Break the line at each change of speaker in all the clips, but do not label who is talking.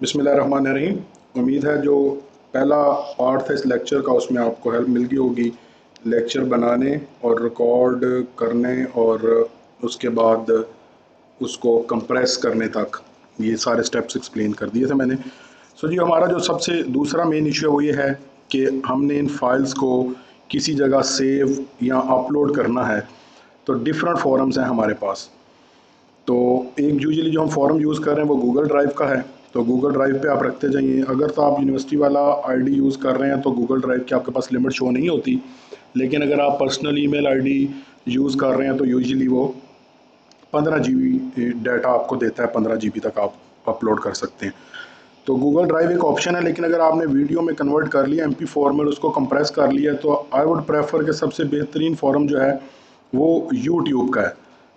बिस्मिल्लाहिर्रहमानिर्रहीम। उम्मीद है जो पहला पार्ट था इस लेक्चर का उसमें आपको हेल्प मिल गई होगी लेक्चर बनाने और रिकॉर्ड करने और उसके बाद उसको कंप्रेस करने तक ये सारे स्टेप्स एक्सप्लेन कर दिए थे मैंने। सो जी हमारा जो सबसे दूसरा मेन इशू है वो ये है कि हमने इन फाइल्स को किसी जगह सेव या अपलोड करना है। तो डिफरेंट फॉरम्स हैं हमारे पास। तो एक यूजुअली जो हम फॉर्म यूज़ कर रहे हैं वो गूगल ड्राइव का है। तो गूगल ड्राइव पे आप रखते जाइए। अगर तो आप यूनिवर्सिटी वाला आईडी यूज़ कर रहे हैं तो गूगल ड्राइव की आपके पास लिमिट शो नहीं होती, लेकिन अगर आप पर्सनल ईमेल आईडी यूज़ कर रहे हैं तो यूजुअली वो 15 GB डाटा आपको देता है, 15 GB तक आप अपलोड कर सकते हैं। तो गूगल ड्राइव एक ऑप्शन है, लेकिन अगर आपने वीडियो में कन्वर्ट कर लिया MP4 में, उसको कंप्रेस कर लिया, तो आई वुड प्रेफर कि सबसे बेहतरीन फॉर्म जो है वो यूट्यूब का है।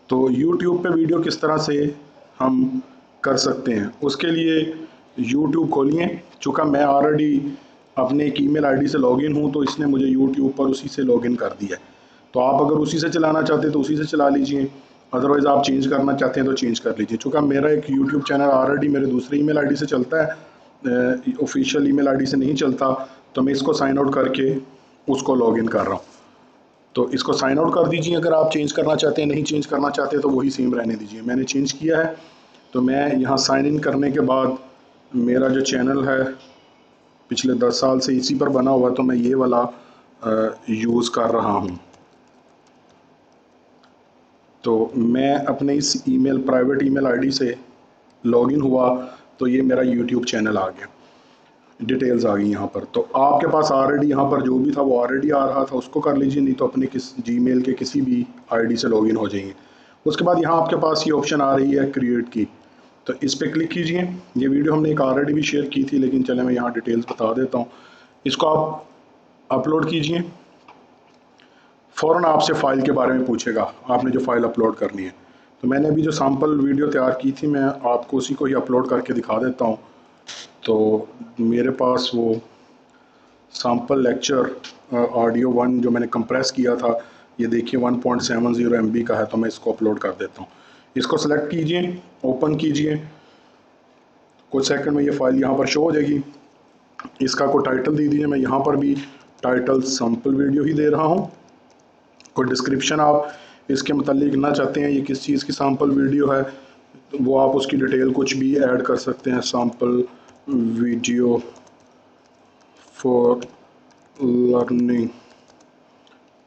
तो यूट्यूब पे वीडियो किस तरह से हम कर सकते हैं, उसके लिए यूट्यूब खोलिए। चूँकि मैं ऑलरेडी अपने एक ईमेल आईडी से लॉगिन हूँ तो इसने मुझे यूट्यूब पर उसी से लॉगिन कर दिया है। तो आप अगर उसी से चलाना चाहते हैं तो उसी से चला लीजिए, अदरवाइज़ आप चेंज करना चाहते हैं तो चेंज कर लीजिए। चूँकि मेरा एक यूट्यूब चैनल ऑलरेडी मेरे दूसरे ईमेल आईडी से चलता है, ऑफिशियल ईमेल आईडी से नहीं चलता, तो मैं इसको साइन आउट करके उसको लॉगिन कर रहा हूँ। तो इसको साइन आउट कर दीजिए अगर आप चेंज करना चाहते हैं। नहीं चेंज करना चाहते तो वही सेम रहने दीजिए। मैंने चेंज किया है, तो मैं यहाँ साइन इन करने के बाद मेरा जो चैनल है पिछले 10 साल से इसी पर बना हुआ, तो मैं ये वाला यूज़ कर रहा हूँ। तो मैं अपने इस ईमेल प्राइवेट ईमेल आईडी से लॉगिन हुआ तो ये मेरा यूट्यूब चैनल आ गया, डिटेल्स आ गई यहाँ पर। तो आपके पास ऑलरेडी यहाँ पर जो भी था वो ऑलरेडी आ रहा था, उसको कर लीजिए, नहीं तो अपने जीमेल के किसी भी आईडी से लॉगिन हो जाइए। उसके बाद यहाँ आपके पास ये ऑप्शन आ रही है क्रिएट की, तो इस पर क्लिक कीजिए। ये वीडियो हमने एक ऑलरेडी भी शेयर की थी, लेकिन चले मैं यहाँ डिटेल्स बता देता हूँ। इसको आप अपलोड कीजिए। फ़ौरन आपसे फ़ाइल के बारे में पूछेगा, आपने जो फ़ाइल अपलोड करनी है। तो मैंने अभी जो सैम्पल वीडियो तैयार की थी मैं आपको उसी को ही अपलोड करके दिखा देता हूँ। तो मेरे पास वो सैम्पल लेक्चर ऑडियो 1 जो मैंने कंप्रेस किया था, ये देखिए 1.70 MB का है, तो मैं इसको अपलोड कर देता हूँ। इसको सेलेक्ट कीजिए, ओपन कीजिए, कुछ सेकंड में ये फाइल यहाँ पर शो हो जाएगी। इसका कोई टाइटल दे दीजिए। मैं यहाँ पर भी टाइटल सैम्पल वीडियो ही दे रहा हूँ। कोई डिस्क्रिप्शन आप इसके मतलब लिखना चाहते हैं ये किस चीज़ की सैम्पल वीडियो है, तो वो आप उसकी डिटेल कुछ भी ऐड कर सकते हैं। सैम्पल वीडियो फॉर लर्निंग,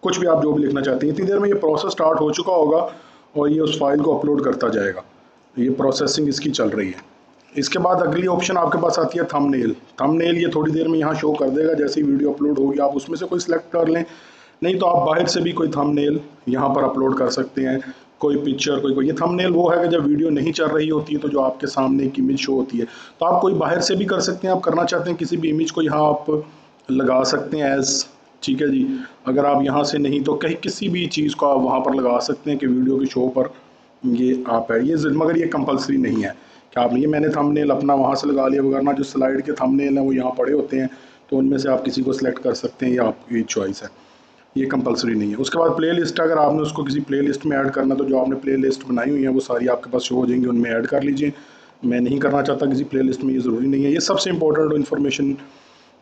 कुछ भी आप जो भी लिखना चाहते हैं। इतनी देर में ये प्रोसेस स्टार्ट हो चुका होगा और ये उस फाइल को अपलोड करता जाएगा। ये प्रोसेसिंग इसकी चल रही है। इसके बाद अगली ऑप्शन आपके पास आती है थंबनेल। थंबनेल ये थोड़ी देर में यहाँ शो कर देगा। जैसे ही वीडियो अपलोड होगी आप उसमें से कोई सिलेक्ट कर लें, नहीं तो आप बाहर से भी कोई थंबनेल यहाँ पर अपलोड कर सकते हैं। कोई पिक्चर, कोई ये थंबनेल वो है कि जब वीडियो नहीं चल रही होती है तो जो आपके सामने एक इमेज शो होती है, तो आप कोई बाहर से भी कर सकते हैं। आप करना चाहते हैं किसी भी इमेज को यहाँ आप लगा सकते हैं एज, ठीक है जी। अगर आप यहाँ से नहीं तो कहीं किसी भी चीज़ को आप वहाँ पर लगा सकते हैं कि वीडियो के शो पर ये आप है। ये मगर ये कंपलसरी नहीं है कि आप, ये मैंने थंबनेल अपना वहाँ से लगा लिया, वगैरह जो स्लाइड के थंबनेल हैं वो यहाँ पड़े होते हैं, तो उनमें से आप किसी को सिलेक्ट कर सकते हैं, ये आपकी चॉइस है, ये कंपलसरी नहीं है। उसके बाद प्ले लिस्ट, अगर आपने उसको किसी प्ले लिस्ट में ऐड करना तो जो आपने प्ले लिस्ट बनाई हुई है वो सारी आपके पास शो हो जाएंगी, उनमें ऐड कर लीजिए। मैं नहीं करना चाहता किसी प्ले लिस्ट में, ये ज़रूरी नहीं है। ये सबसे इंपॉर्टेंट इन्फॉर्मेशन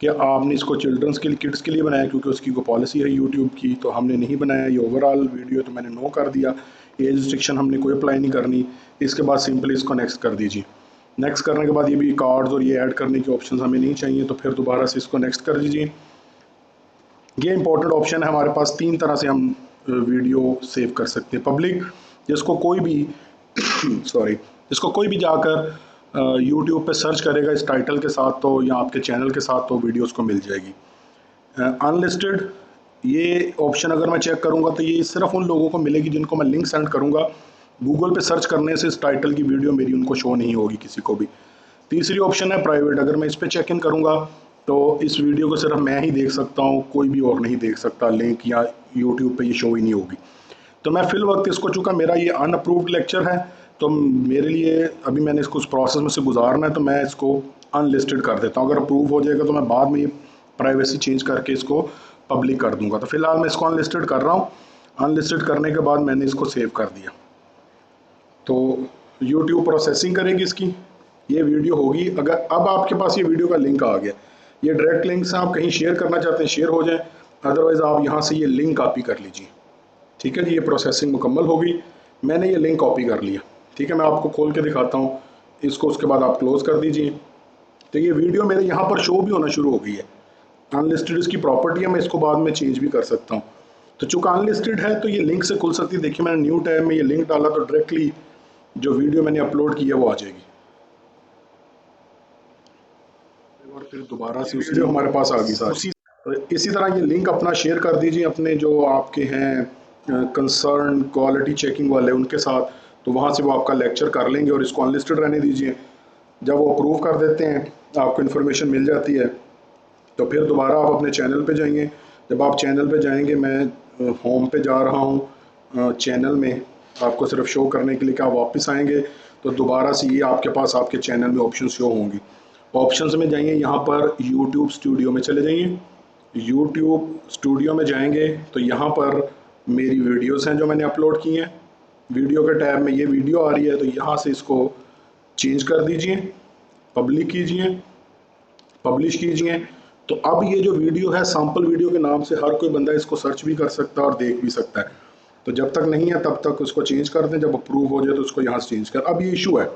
कि आपने इसको चिल्ड्रंस के लिए, किड्स के लिए बनाया, क्योंकि उसकी कोई पॉलिसी है यूट्यूब की, तो हमने नहीं बनाया। ये ओवरऑल वीडियो तो मैंने नो कर दिया, एज रिस्ट्रिक्शन हमने कोई अप्लाई नहीं करनी। इसके बाद सिंपली इसको नेक्स्ट कर दीजिए। नेक्स्ट करने के बाद ये भी कार्ड्स और ये ऐड करने के ऑप्शन हमें नहीं चाहिए, तो फिर दोबारा से इसको नेक्स्ट कर दीजिए। ये इंपॉर्टेंट ऑप्शन है हमारे पास। 3 तरह से हम वीडियो सेव कर सकते हैं। पब्लिक, जिसको कोई भी सॉरी, जिसको कोई भी जाकर यूट्यूब पे सर्च करेगा इस टाइटल के साथ तो, या आपके चैनल के साथ, तो वीडियोस को मिल जाएगी। अनलिस्टेड, ये ऑप्शन अगर मैं चेक करूँगा तो ये सिर्फ उन लोगों को मिलेगी जिनको मैं लिंक सेंड करूँगा। गूगल पे सर्च करने से इस टाइटल की वीडियो मेरी उनको शो नहीं होगी किसी को भी। तीसरी ऑप्शन है प्राइवेट। अगर मैं इस पर चेक इन करूँगा तो इस वीडियो को सिर्फ मैं ही देख सकता हूँ, कोई भी और नहीं देख सकता। लिंक या यूट्यूब पे ये शो ही नहीं होगी। तो मैं फिल वक्त इसको, चूँकि मेरा ये अनअप्रूव्ड लेक्चर है, तो मेरे लिए अभी मैंने इसको उस प्रोसेस में से गुजारना है, तो मैं इसको अनलिस्टेड कर देता हूँ। अगर अप्रूव हो जाएगा तो मैं बाद में ये प्राइवेसी चेंज करके इसको पब्लिक कर दूँगा। तो फिलहाल मैं इसको अनलिस्टेड कर रहा हूँ। अनलिस्टेड करने के बाद मैंने इसको सेव कर दिया। तो यूट्यूब प्रोसेसिंग करेगी इसकी, ये वीडियो होगी। अगर अब आपके पास ये वीडियो का लिंक आ गया, ये डायरेक्ट लिंक से आप कहीं शेयर करना चाहते हैं शेयर हो जाए, अदरवाइज़ आप यहाँ से ये लिंक कॉपी कर लीजिए। ठीक है जी, ये प्रोसेसिंग मुकम्मल हो गई, मैंने ये लिंक कॉपी कर लिया। ठीक है, मैं आपको खोल के दिखाता हूँ इसको, उसके बाद आप क्लोज़ कर दीजिए। तो ये वीडियो मेरे यहाँ पर शो भी होना शुरू हो गई है। अनलिस्टेड इसकी प्रॉपर्टी है, मैं इसको बाद में चेंज भी कर सकता हूँ। तो चूँकि अनलिस्टेड है तो ये लिंक से खुल सकती है। देखिए मैंने न्यू टैब में ये लिंक डाला तो डायरेक्टली जो वीडियो मैंने अपलोड की है वो आ जाएगी, और फिर दोबारा से उसी वीडियो हमारे पास आ गई सारी। इसी तरह ये लिंक अपना शेयर कर दीजिए अपने जो आपके हैं कंसर्न क्वालिटी चेकिंग वाले उनके साथ, तो वहाँ से वो आपका लेक्चर कर लेंगे और इसको अनलिस्टेड रहने दीजिए। जब वो अप्रूव कर देते हैं, आपको इन्फॉर्मेशन मिल जाती है, तो फिर दोबारा आप अपने चैनल पे जाएंगे। जब आप चैनल पे जाएंगे, मैं होम पे जा रहा हूँ, चैनल में आपको सिर्फ शो करने के लिए कि आप वापस आएंगे तो दोबारा से ये आपके पास आपके चैनल में ऑप्शन शो होंगी। ऑप्शंस में जाइए, यहाँ पर यूट्यूब स्टूडियो में चले जाइए। यूट्यूब स्टूडियो में जाएंगे तो यहाँ पर मेरी वीडियोस हैं जो मैंने अपलोड की हैं। वीडियो के टैब में ये वीडियो आ रही है, तो यहाँ से इसको चेंज कर दीजिए, पब्लिक कीजिए, पब्लिश कीजिए। तो अब ये जो वीडियो है सैम्पल वीडियो के नाम से हर कोई बंदा इसको सर्च भी कर सकता है और देख भी सकता है। तो जब तक नहीं है तब तक उसको चेंज कर दें, जब अप्रूव हो जाए तो उसको यहाँ से चेंज कर। अब ये इशू है,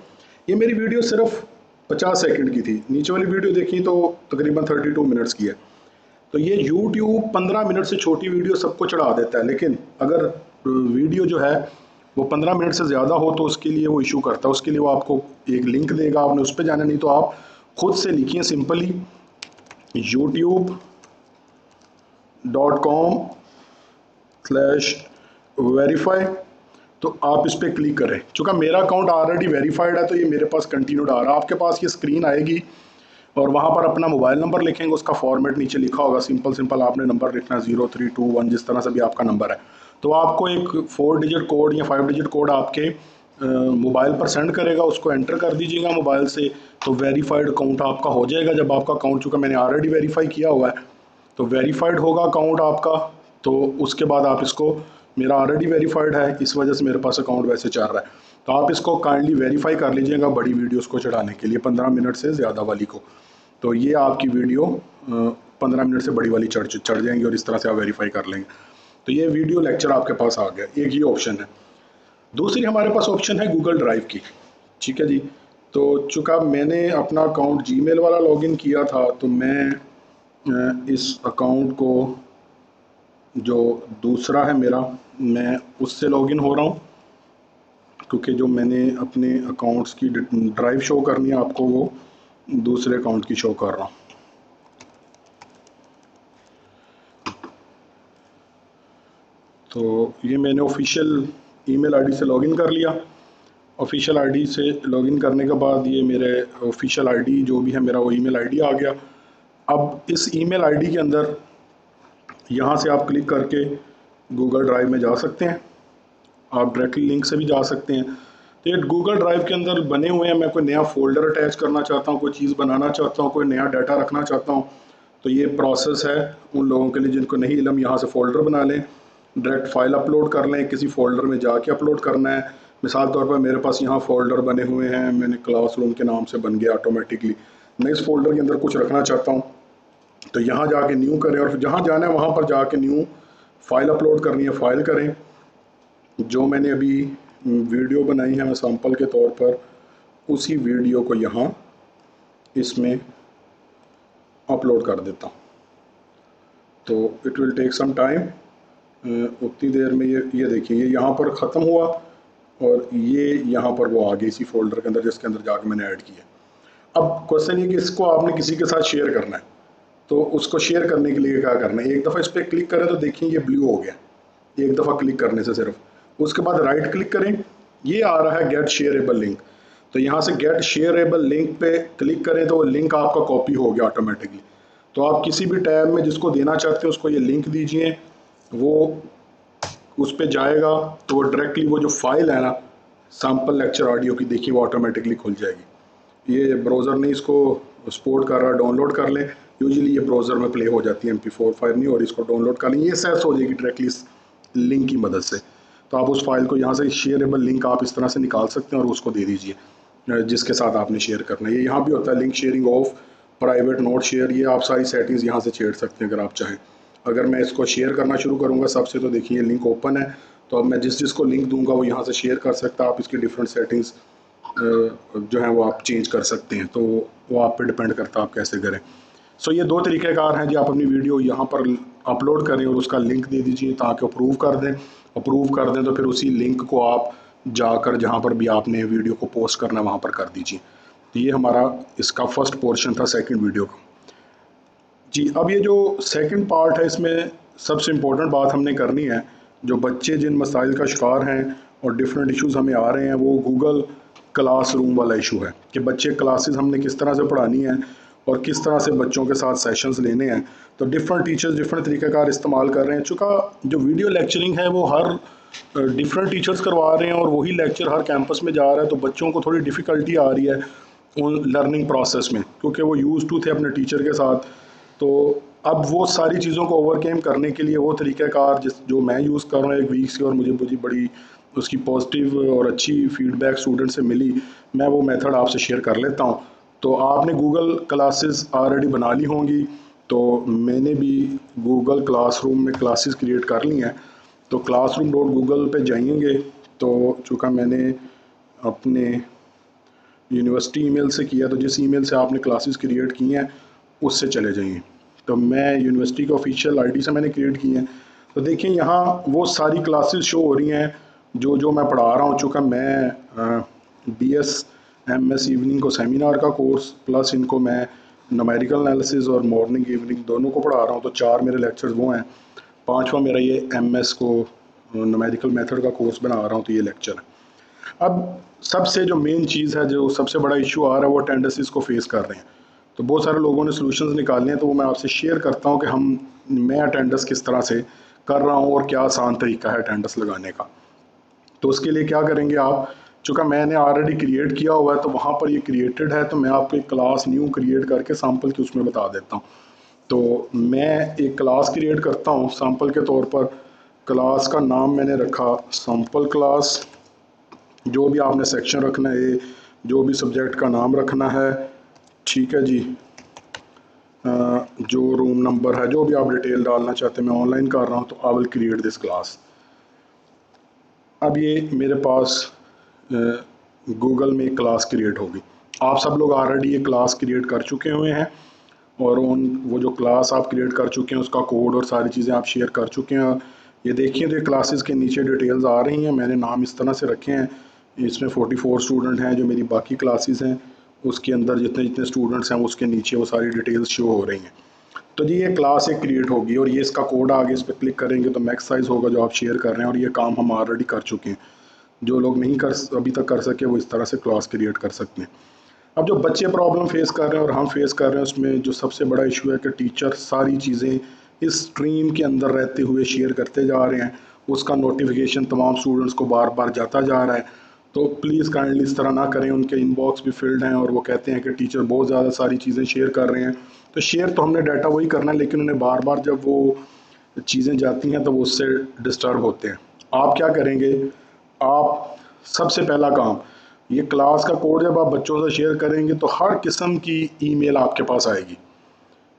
ये मेरी वीडियो सिर्फ 50 सेकंड की थी, नीचे वाली वीडियो देखी तो तकरीबन 32 मिनट्स की है। तो ये YouTube 15 मिनट से छोटी वीडियो सबको चढ़ा देता है, लेकिन अगर वीडियो जो है वो 15 मिनट से ज़्यादा हो तो उसके लिए वो इशू करता है। उसके लिए वो आपको एक लिंक देगा, आपने उस पर जाना, नहीं तो आप खुद से लिखिए सिंपली youtube.com/verify, तो आप इस पर क्लिक करें। चूँकि मेरा अकाउंट ऑलरेडी वेरीफाइड है तो ये मेरे पास कंटिन्यूड आ रहा है। आपके पास ये स्क्रीन आएगी और वहाँ पर अपना मोबाइल नंबर लिखेंगे, उसका फॉर्मेट नीचे लिखा होगा, सिंपल आपने नंबर लिखना है 0321, जिस तरह से भी आपका नंबर है। तो आपको एक 4 डिजिट कोड या 5 डिजिट कोड आपके मोबाइल पर सेंड करेगा, उसको एंटर कर दीजिएगा मोबाइल से, तो वेरीफाइड अकाउंट आपका हो जाएगा। जब आपका अकाउंट, चूँकि मैंने ऑलरेडी वेरीफाई किया हुआ है, तो वेरीफाइड होगा अकाउंट आपका। तो उसके बाद आप इसको, मेरा ऑलरेडी वेरीफाइड है इस वजह से मेरे पास अकाउंट वैसे चल रहा है, तो आप इसको काइंडली वेरीफाई कर लीजिएगा बड़ी वीडियोस को चढ़ाने के लिए, 15 मिनट से ज़्यादा वाली को। तो ये आपकी वीडियो 15 मिनट से बड़ी वाली चढ़ जाएंगी और इस तरह से आप वेरीफाई कर लेंगे। तो ये वीडियो लेक्चर आपके पास आ गया, एक ये ऑप्शन है। दूसरी हमारे पास ऑप्शन है गूगल ड्राइव की। ठीक है जी, तो चूँकि मैंने अपना अकाउंट जीमेल वाला लॉगिन किया था, तो मैं इस अकाउंट को, जो दूसरा है मेरा, मैं उससे लॉगिन हो रहा हूँ, क्योंकि जो मैंने अपने अकाउंट्स की ड्राइव शो करनी है आपको, वो दूसरे अकाउंट की शो कर रहा हूँ। तो ये मैंने ऑफिशियल ईमेल आईडी से लॉगिन कर लिया। ऑफिशियल आईडी से लॉगिन करने के बाद ये मेरे ऑफिशियल आईडी जो भी है मेरा, वो ईमेल आईडी आ गया। अब इस ईमेल आईडी के अंदर यहाँ से आप क्लिक करके गूगल ड्राइव में जा सकते हैं, आप डायरेक्टली लिंक से भी जा सकते हैं। तो ये गूगल ड्राइव के अंदर बने हुए हैं। मैं कोई नया फोल्डर अटैच करना चाहता हूँ, कोई चीज़ बनाना चाहता हूँ, कोई नया डाटा रखना चाहता हूँ, तो ये प्रोसेस है उन लोगों के लिए जिनको नहीं इलम। यहाँ से फ़ोल्डर बना लें, डायरेक्ट फाइल अपलोड कर लें, किसी फ़ोल्डर में जाके अपलोड करना है। मिसाल तौर पर मेरे पास यहाँ फ़ोल्डर बने हुए हैं, मैंने क्लासरूम के नाम से बन गया ऑटोमेटिकली। मैं इस फोल्डर के अंदर कुछ रखना चाहता हूँ, तो यहाँ जाके न्यू करें, और जहाँ जाना है वहाँ पर जाके न्यू फाइल अपलोड करनी है, फाइल करें। जो मैंने अभी वीडियो बनाई है मैं सैंपल के तौर पर, उसी वीडियो को यहाँ इसमें अपलोड कर देता हूँ। तो it will take some time, उतनी देर में ये देखिए ये यहाँ पर ख़त्म हुआ और ये यहाँ पर वो आ गई इसी फोल्डर के अंदर जिसके अंदर जाके मैंने ऐड किया। अब क्वेश्चन ये कि इसको आपने किसी के साथ शेयर करना है, तो उसको शेयर करने के लिए क्या करना है, एक दफ़ा इस पर क्लिक करें तो देखिए ये ब्लू हो गया, एक दफ़ा क्लिक करने से सिर्फ। उसके बाद राइट क्लिक करें, ये आ रहा है गेट शेयरेबल लिंक, तो यहाँ से गेट शेयरेबल लिंक पे क्लिक करें तो वो लिंक आपका कॉपी हो गया ऑटोमेटिकली। तो आप किसी भी टैब में जिसको देना चाहते हैं उसको ये लिंक दीजिए, वो उस पर जाएगा, तो वो डायरेक्टली वो जो फाइल है ना सैम्पल लेक्चर ऑडियो की, देखिए वो ऑटोमेटिकली खुल जाएगी। ये ब्राउज़र नहीं इसको सपोर्ट कर रहा, डाउनलोड कर लें। यूजुअली ये ब्राउज़र में प्ले हो जाती है MP4 फाइल नहीं, और इसको डाउनलोड कर लें, ये सर्च हो जाएगी डायरेक्टली इस लिंक की मदद से। तो आप उस फाइल को यहाँ से शेयरेबल लिंक आप इस तरह से निकाल सकते हैं और उसको दे दीजिए। जिसके साथ आपने शेयर करना है। ये यहाँ भी होता है link sharing of, private note share, ये आप सारी सेटिंग्स यहाँ से छेड़ सकते हैं अगर आप चाहें। अगर मैं इसको शेयर करना शुरू करूँगा सबसे, तो देखिए लिंक ओपन है, तो अब मैं जिसको लिंक दूंगा वो यहाँ से शेयर कर सकता है। आप इसकी डिफरेंट सेटिंग्स जो है वो आप चेंज कर सकते हैं, तो वो आप पे डिपेंड करता है आप कैसे करें। सो ये 2 तरीक़ेकार हैं जी, आप अपनी वीडियो यहाँ पर अपलोड करें और उसका लिंक दे दीजिए ताकि अप्रूव कर दें। अप्रूव कर दें तो फिर उसी लिंक को आप जाकर जहाँ पर भी आपने वीडियो को पोस्ट करना है वहाँ पर कर दीजिए। तो ये हमारा इसका फर्स्ट पोर्शन था सेकंड वीडियो का जी। अब ये जो सेकंड पार्ट है, इसमें सबसे इम्पोर्टेंट बात हमने करनी है, जो बच्चे जिन मसाइल का शिकार हैं और डिफरेंट इश्यूज़ हमें आ रहे हैं, वो गूगल क्लासरूम वाला इशू है कि बच्चे क्लासेस हमने किस तरह से पढ़ानी है और किस तरह से बच्चों के साथ सेशंस लेने हैं। तो डिफरेंट टीचर्स डिफरेंट तरीक़ेकार इस्तेमाल कर रहे हैं। चूँकि जो वीडियो लेक्चरिंग है वो हर डिफरेंट टीचर्स करवा रहे हैं और वही लेक्चर हर कैंपस में जा रहा है, तो बच्चों को थोड़ी डिफ़िकल्टी आ रही है उन लर्निंग प्रोसेस में, क्योंकि वो यूज़ टू थे अपने टीचर के साथ। तो अब वो सारी चीज़ों को ओवरकेम करने के लिए वो तरीक़ाकार जो मैं यूज़ कर रहा हूँ 1 वीक से, और मुझे बड़ी उसकी पॉजिटिव और अच्छी फीडबैक स्टूडेंट से मिली, मैं वो मेथड आपसे शेयर कर लेता हूँ। तो आपने गूगल क्लासेस ऑलरेडी बना ली होंगी, तो मैंने भी गूगल क्लासरूम में क्लासेस क्रिएट कर ली हैं। तो classroom.google पे जाएंगे, तो चूँकि मैंने अपने यूनिवर्सिटी ईमेल से किया, तो जिस ईमेल से आपने क्लासेस क्रिएट की हैं उससे चले जाइए। तो मैं यूनिवर्सिटी के ऑफिशियल आईडी से मैंने क्रिएट की हैं। तो देखिए यहाँ वो सारी क्लासेस शो हो रही हैं जो मैं पढ़ा रहा हूँ। चूँकि मैं BS/MS इवनिंग को सेमिनार का कोर्स प्लस इनको मैं न्यूमेरिकल एनालिसिस और मॉर्निंग इवनिंग दोनों को पढ़ा रहा हूँ, तो 4 मेरे लेक्चर्स वो हैं। 5वां मेरा ये MS को न्यूमेरिकल मेथड का कोर्स बना रहा हूँ, तो ये लेक्चर है। अब सबसे जो मेन चीज़ है, जो सबसे बड़ा इशू आ रहा है, वो अटेंडेंसेस को फेस कर रहे हैं। तो बहुत सारे लोगों ने सॉल्यूशंस निकाले हैं, तो वो मैं आपसे शेयर करता हूँ कि मैं अटेंडेंस किस तरह से कर रहा हूँ और क्या आसान तरीका है अटेंडेंस लगाने का। तो उसके लिए क्या करेंगे आप, चूँकि मैंने ऑलरेडी क्रिएट किया हुआ है तो वहाँ पर ये क्रिएटेड है, तो मैं आपको एक क्लास न्यू क्रिएट करके सैम्पल की उसमें बता देता हूँ। तो मैं एक क्लास क्रिएट करता हूँ सैम्पल के तौर पर। क्लास का नाम मैंने रखा सैम्पल क्लास। जो भी आपने सेक्शन रखना है, जो भी सब्जेक्ट का नाम रखना है, ठीक है जी। जो रूम नंबर है, जो भी आप डिटेल डालना चाहते हैं, मैं ऑनलाइन कर रहा हूँ, तो I will create this class. अब ये मेरे पास गूगल में एक क्लास क्रिएट होगी। आप सब लोग ऑलरेडी ये क्लास क्रिएट कर चुके हुए हैं, और वो जो क्लास आप क्रिएट कर चुके हैं उसका कोड और सारी चीज़ें आप शेयर कर चुके हैं। ये देखिए, तो क्लासेस के नीचे डिटेल्स आ रही हैं। मैंने नाम इस तरह से रखे हैं। इसमें 44 स्टूडेंट हैं, जो मेरी बाकी क्लासेस हैं उसके अंदर जितने जितने स्टूडेंट्स हैं उसके नीचे वो सारी डिटेल्स शो हो रही हैं। तो जी ये क्लास एक क्रिएट होगी और ये इसका कोड आगे इस पर क्लिक करेंगे तो मैक्स साइज़ होगा जो आप शेयर कर रहे हैं, और ये काम हम ऑलरेडी कर चुके हैं। जो लोग नहीं अभी तक कर सके वो इस तरह से क्लास क्रिएट कर सकते हैं। अब जो बच्चे प्रॉब्लम फेस कर रहे हैं और हम फेस कर रहे हैं, उसमें जो सबसे बड़ा इशू है कि टीचर सारी चीज़ें इस स्ट्रीम के अंदर रहते हुए शेयर करते जा रहे हैं, उसका नोटिफिकेशन तमाम स्टूडेंट्स को बार बार जाता जा रहा है। तो प्लीज़ काइंडली इस तरह ना करें। उनके इनबॉक्स भी फिल्ड हैं और वो कहते हैं कि टीचर बहुत ज़्यादा सारी चीज़ें शेयर कर रहे हैं। तो शेयर तो हमने डाटा वही करना है, लेकिन उन्हें बार बार जब वो चीज़ें जाती हैं तो वो उससे डिस्टर्ब होते हैं। आप क्या करेंगे, आप सबसे पहला काम, ये क्लास का कोड जब आप बच्चों से शेयर करेंगे तो हर किस्म की ईमेल आपके पास आएगी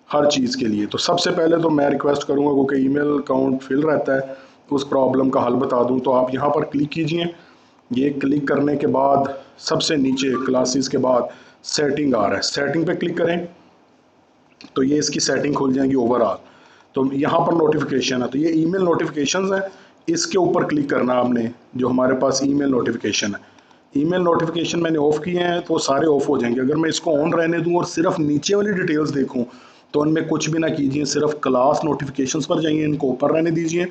हर चीज़ के लिए। तो सबसे पहले तो मैं रिक्वेस्ट करूँगा, क्योंकि ईमेल अकाउंट फिल रहता है, उस प्रॉब्लम का हल बता दूँ। तो आप यहाँ पर क्लिक कीजिए। ये क्लिक करने के बाद सबसे नीचे क्लासेस के बाद सेटिंग आ रहा है, सेटिंग पे क्लिक करें तो ये इसकी सेटिंग खुल जाएंगी ओवरऑल। तो यहाँ पर नोटिफिकेशन है, तो ये ईमेल नोटिफिकेशंस है, इसके ऊपर क्लिक करना आपने। जो हमारे पास ईमेल नोटिफिकेशन है, ईमेल नोटिफिकेशन मैंने ऑफ़ किए हैं तो सारे ऑफ हो जाएंगे। अगर मैं इसको ऑन रहने दूं और सिर्फ नीचे वाली डिटेल्स देखूं तो उनमें कुछ भी ना कीजिए, सिर्फ क्लास नोटिफिकेशंस पर जाइए, इनको ऊपर रहने दीजिए,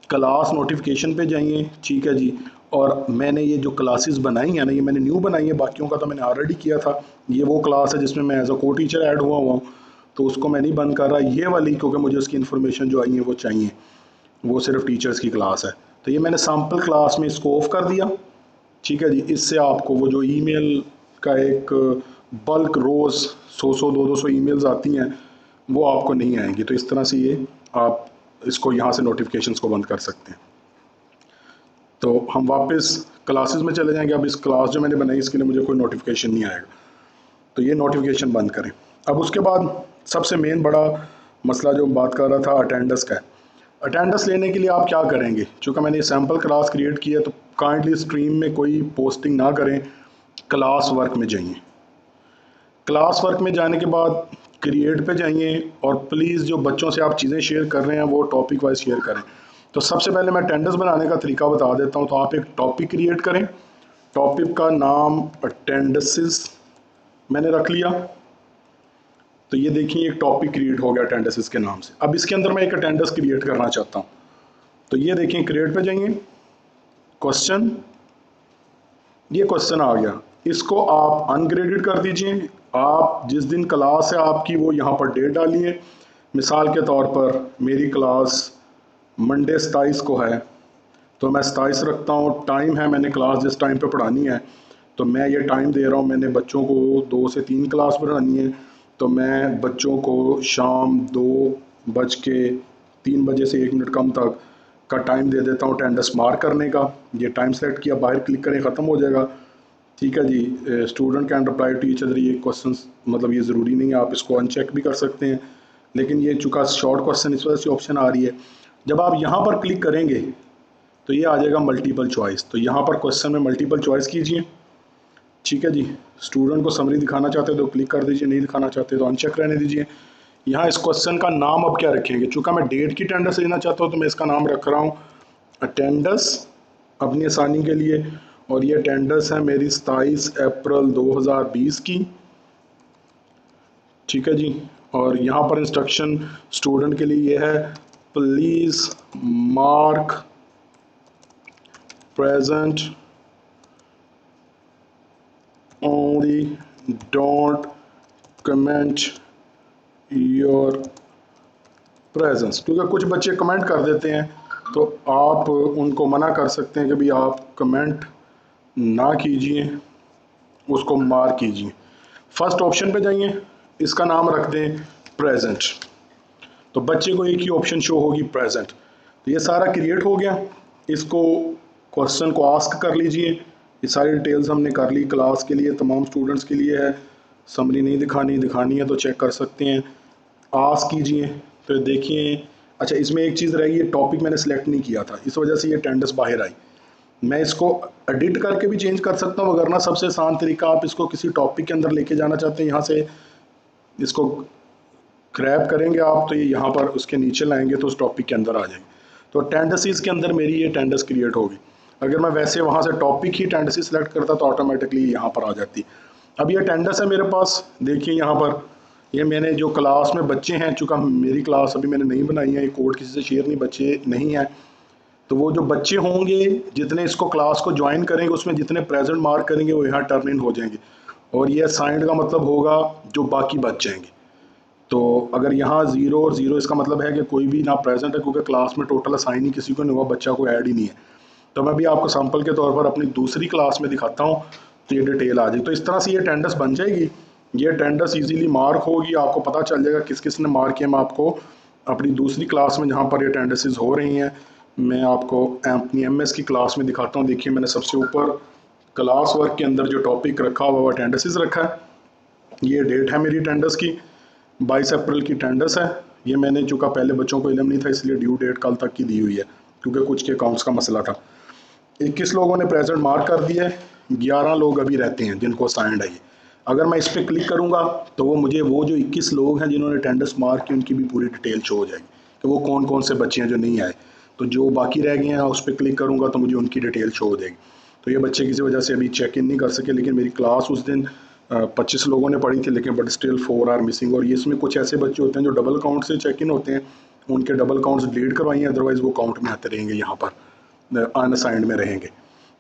क्लास नोटिफिकेशन पे जाइए, ठीक है जी। और मैंने ये जो क्लासेस बनाई हैं ना, ये मैंने न्यू बनाई है, बाकियों का तो मैंने ऑलरेडी किया था। ये वो क्लास है जिसमें मैं एज अ को टीचर ऐड हुआ हूँ, तो उसको मैं नहीं बंद कर रहा, ये वाली, क्योंकि मुझे उसकी इन्फॉर्मेशन जो आई है वो चाहिए, वो सिर्फ टीचर्स की क्लास है। तो ये मैंने सैम्पल क्लास में इसको ऑफ कर दिया, ठीक है जी। इससे आपको वो जो ईमेल का एक बल्क रोज़ 100-200 ईमेल्स आती हैं वो आपको नहीं आएंगी। तो इस तरह से ये आप इसको यहाँ से नोटिफिकेशंस को बंद कर सकते हैं। तो हम वापस क्लासेस में चले जाएंगे। अब इस क्लास जो मैंने बनाई इसके लिए मुझे कोई नोटिफिकेशन नहीं आएगा, तो ये नोटिफिकेशन बंद करें। अब उसके बाद सबसे मेन बड़ा मसला जो बात कर रहा था अटेंडेंस का है। अटेंडेंस लेने के लिए आप क्या करेंगे, चूँकि मैंने ये सैम्पल क्लास क्रिएट की है तो काइंडली स्ट्रीम में कोई पोस्टिंग ना करें, क्लास वर्क में जाइए। क्लास वर्क में जाने के बाद क्रिएट पे जाइए और प्लीज़ जो बच्चों से आप चीज़ें शेयर कर रहे हैं वो टॉपिक वाइज शेयर करें। तो सबसे पहले मैं अटेंडेंस बनाने का तरीका बता देता हूँ। तो आप एक टॉपिक क्रिएट करें, टॉपिक का नाम अटेंडेंसेस मैंने रख लिया। तो ये देखिए एक टॉपिक क्रिएट हो गया अटेंडेंसेस के नाम से। अब इसके अंदर मैं एक अटेंडेंस क्रिएट करना चाहता हूँ, तो ये देखिए क्रिएट पे जाइए, क्वेश्चन, ये क्वेश्चन आ गया, इसको आप अनग्रेडेड कर दीजिए। आप जिस दिन क्लास है आपकी वो यहाँ पर डेट डालिए। मिसाल के तौर पर मेरी क्लास मंडे 27 को है, तो मैं 27 रखता हूँ। टाइम है, मैंने क्लास जिस टाइम पे पढ़ानी है तो मैं ये टाइम दे रहा हूँ। मैंने बच्चों को 2 से 3 क्लास पढ़ानी है, तो मैं बच्चों को शाम 2:03 बजे से 1 मिनट कम तक का टाइम दे देता हूँ अटेंडेंस मार्क करने का। ये टाइम सेलेक्ट किया, बाहर क्लिक करें, ख़त्म हो जाएगा। ठीक है जी। Student can reply to each other, ये क्वेश्चन मतलब ये ज़रूरी नहीं है, आप इसको अनचेक भी कर सकते हैं, लेकिन ये चूँकि शॉर्ट क्वेश्चन इस वजह से ऑप्शन आ रही है। जब आप यहाँ पर क्लिक करेंगे तो ये आ जाएगा मल्टीपल चॉइस। तो यहाँ पर क्वेश्चन में मल्टीपल चॉइस कीजिए। ठीक है जी। स्टूडेंट को समरी दिखाना चाहते हो तो क्लिक कर दीजिए, नहीं दिखाना चाहते तो अनचेक रहने दीजिए। यहाँ इस क्वेश्चन का नाम अब क्या रखेंगे, चूँकि मैं डेट की अटेंडेंस लेना चाहता हूँ तो मैं इसका नाम रख रहा हूँ अटेंडेंस अपनी आसानी के लिए। और ये अटेंडेंस है मेरी 27 अप्रैल 2020 की। ठीक है जी। और यहाँ पर इंस्ट्रक्शन स्टूडेंट के लिए ये है, please mark present only, don't comment your presence. क्योंकि कुछ बच्चे कमेंट कर देते हैं तो आप उनको मना कर सकते हैं कि भाई आप कमेंट ना कीजिए, उसको मार्क कीजिए। फर्स्ट ऑप्शन पे जाइए, इसका नाम रख दें प्रेजेंट, तो बच्चे को एक ही ऑप्शन शो होगी प्रेजेंट। तो ये सारा क्रिएट हो गया। इसको क्वेश्चन को आस्क कर लीजिए। ये सारी डिटेल्स हमने कर ली, क्लास के लिए तमाम स्टूडेंट्स के लिए है। समरी नहीं दिखानी है तो चेक कर सकते हैं, आस्क कीजिए। तो देखिए, अच्छा इसमें एक चीज़ रह गई, टॉपिक मैंने सेलेक्ट नहीं किया था, इस वजह से ये अटेंडेंस बाहर आई। मैं इसको एडिट करके भी चेंज कर सकता हूँ, वरना सबसे आसान तरीका, आप इसको किसी टॉपिक के अंदर लेके जाना चाहते हैं, यहाँ से इसको ग्रैब करेंगे आप तो ये यहाँ पर उसके नीचे लाएंगे तो उस टॉपिक के अंदर आ जाएंगे। तो अटेंडेंसीज के अंदर मेरी ये अटेंडेंस क्रिएट होगी। अगर मैं वैसे वहाँ से टॉपिक ही अटेंडेंसी सेलेक्ट करता तो ऑटोमेटिकली यहाँ पर आ जाती। अब ये अटेंडेंस है मेरे पास, देखिए यहाँ पर ये मैंने जो क्लास में बच्चे हैं, चूँकि मेरी क्लास अभी मैंने नहीं बनाई है, ये कोड किसी से शेयर नहीं, बच्चे नहीं हैं, तो वो जो बच्चे होंगे जितने इसको क्लास को ज्वाइन करेंगे उसमें जितने प्रेजेंट मार्क करेंगे वो यहाँ टर्न इन हो जाएंगे। और ये असाइंड का मतलब होगा जो बाकी बच जाएंगे। तो अगर यहाँ 0 और 0 इसका मतलब है कि कोई भी ना प्रेजेंट है, क्योंकि क्लास में टोटल असाइन ही किसी को नहीं हुआ, बच्चा को ऐड ही नहीं है। तो मैं भी आपको सैंपल के तौर पर अपनी दूसरी क्लास में दिखाता हूँ तो ये डिटेल आ जाए। तो इस तरह से ये अटेंडेंस बन जाएगी। ये अटेंडेंस इजीली मार्क होगी, आपको पता चल जाएगा किस किस ने मार्क किया। मैं आपको अपनी दूसरी क्लास में जहाँ पर ये अटेंडेंसेज हो रही हैं, मैं आपको अपनी MS की क्लास में दिखाता हूँ। देखिए मैंने सबसे ऊपर क्लास वर्क के अंदर जो टॉपिक रखा हुआ वो अटेंडेंसेज रखा है। ये डेट है मेरी अटेंडेंस की, 22 अप्रैल की अटेंडेंस है। ये मैंने चूँकि पहले बच्चों को इल्म नहीं था इसलिए ड्यू डेट कल तक की दी हुई है, क्योंकि कुछ के अकाउंट्स का मसला था। 21 लोगों ने प्रेजेंट मार्क कर दिया है, 11 लोग अभी रहते हैं जिनको असाइंड है। अगर मैं इस पर क्लिक करूँगा तो वो मुझे वो जो 21 लोग हैं जिन्होंने अटेंडेंस मार्क की उनकी भी पूरी डिटेल शो हो जाएगी कि वो कौन कौन से बच्चे हैं जो नहीं आए। तो जो बाकी रह गए हैं उस पर क्लिक करूँगा तो मुझे उनकी डिटेल शो हो जाएगी। तो ये बच्चे किसी वजह से अभी चेक इन नहीं कर सके, लेकिन मेरी क्लास उस दिन 25 लोगों ने पढ़ी थी, लेकिन बट स्टिल 4 आर मिसिंग। और ये इसमें कुछ ऐसे बच्चे होते हैं जो डबल काउंट से चेक इन होते हैं, उनके डबल काउंट्स डिलीट करवाइए, अदरवाइज़ वो काउंट में आते रहेंगे, यहाँ पर अनअसाइंड में रहेंगे,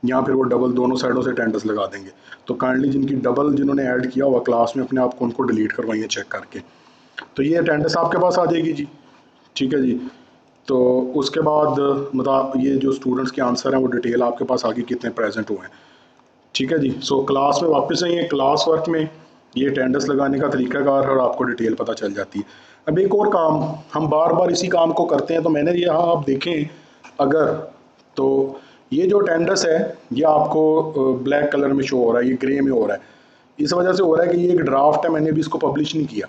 या फिर वो डबल दोनों साइडों से अटेंडेंस लगा देंगे। तो काइंडली जिनकी डबल जिन्होंने ऐड किया हुआ क्लास में अपने आप को, उनको डिलीट करवाइए चेक करके। तो ये अटेंडेंस आपके पास आ जाएगी जी। ठीक है जी। तो उसके बाद मतलब ये जो स्टूडेंट्स के आंसर हैं वो डिटेल आपके पास आगे कितने प्रेजेंट हुए हैं। ठीक है जी। सो क्लास में वापस आइए, क्लास वर्क में ये अटेंडेंस लगाने का तरीकाकार है और आपको डिटेल पता चल जाती है। अब एक और काम, हम बार बार इसी काम को करते हैं, तो मैंने यहाँ आप देखें अगर, तो ये जो अटेंडेंस है ये आपको ब्लैक कलर में शो हो रहा है, ये ग्रे में हो रहा है। इस वजह से हो रहा है कि ये एक ड्राफ्ट है, मैंने भी इसको पब्लिश नहीं किया।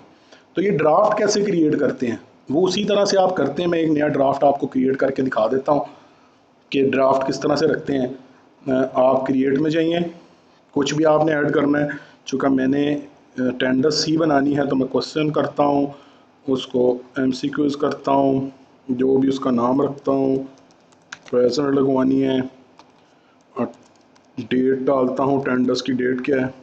तो ये ड्राफ्ट कैसे क्रिएट करते हैं, वो उसी तरह से आप करते हैं। मैं एक नया ड्राफ्ट आपको क्रिएट करके दिखा देता हूँ कि ड्राफ्ट किस तरह से रखते हैं। आप क्रिएट में जाइए, कुछ भी आपने ऐड करना है। चूँकि मैंने अटेंडेंस ही बनानी है तो मैं क्वेश्चन करता हूँ, उसको MCQs करता हूँ, जो भी उसका नाम रखता हूँ, प्रेजेंट लगवानी है, डेट डालता हूँ, अटेंडेंस की डेट क्या है।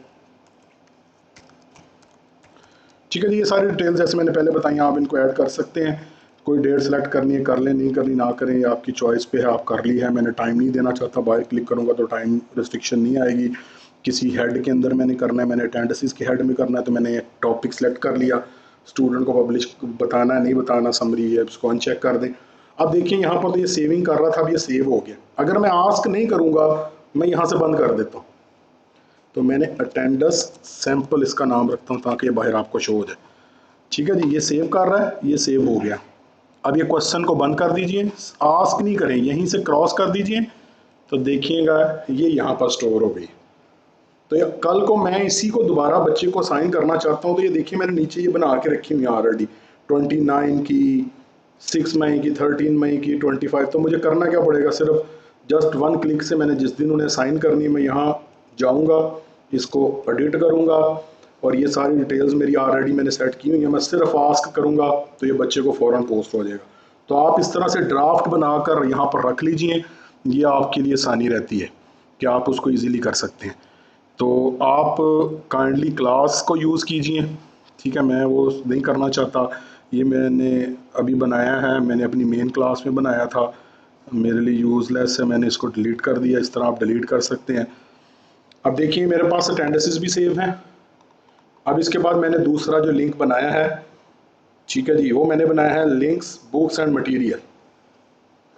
ठीक है जी, ये सारी डिटेल्स जैसे मैंने पहले बताई आप इनको ऐड कर सकते हैं। कोई डेट सेलेक्ट करनी है कर लें, नहीं करनी ना करें, ये आपकी चॉइस पे है, आप कर ली है। मैंने टाइम नहीं देना चाहता, बाहर क्लिक करूँगा तो टाइम रिस्ट्रिक्शन नहीं आएगी। किसी हेड के अंदर मैंने करना है, मैंने अटेंडेंसेस के हेड में करना है तो मैंने टॉपिक सेलेक्ट कर लिया। स्टूडेंट को पब्लिश बताना है नहीं बताना, समरी है, इसको अनचेक कर दें। अब देखिए यहाँ पर तो ये सेविंग कर रहा था, अब ये सेव हो गया। अगर मैं आस्क नहीं करूँगा, मैं यहाँ से बंद कर देता हूँ। तो मैंने अटेंडेंस सैम्पल इसका नाम रखता हूँ ताकि ये बाहर आपको शो हो जाए। ठीक है जी, ये सेव कर रहा है, ये सेव हो गया। अब ये क्वेश्चन को बंद कर दीजिए, आस्क नहीं करें, यहीं से क्रॉस कर दीजिए तो देखिएगा ये यहाँ पर स्टोर हो गई। तो ये कल को मैं इसी को दोबारा बच्चे को साइन करना चाहता हूँ तो ये देखिए मैंने नीचे ये बना के रखी हुई है ऑलरेडी, 29 की, 6 मई की, 13 मई की, 25। तो मुझे करना क्या पड़ेगा, सिर्फ जस्ट 1 क्लिक से मैंने जिस दिन उन्हें साइन करनी है मैं यहाँ जाऊँगा, इसको एडिट करूँगा और ये सारी डिटेल्स मेरी ऑलरेडी मैंने सेट की हुई है। मैं सिर्फ आस्क करूँगा तो ये बच्चे को फ़ौरन पोस्ट हो जाएगा। तो आप इस तरह से ड्राफ्ट बनाकर यहाँ पर रख लीजिए, ये आपके लिए आसानी रहती है कि आप उसको ईजीली कर सकते हैं। तो आप काइंडली क्लास को यूज़ कीजिए। ठीक है, मैं वो नहीं करना चाहता, ये मैंने अभी बनाया है, मैंने अपनी मेन क्लास में बनाया था, मेरे लिए यूज़लेस है, मैंने इसको डिलीट कर दिया। इस तरह आप डिलीट कर सकते हैं। अब देखिए मेरे पास अटेंडेंसेस भी सेव हैं। अब इसके बाद मैंने दूसरा जो लिंक बनाया है, ठीक है जी, वो मैंने बनाया है लिंक्स बुक्स एंड मटेरियल।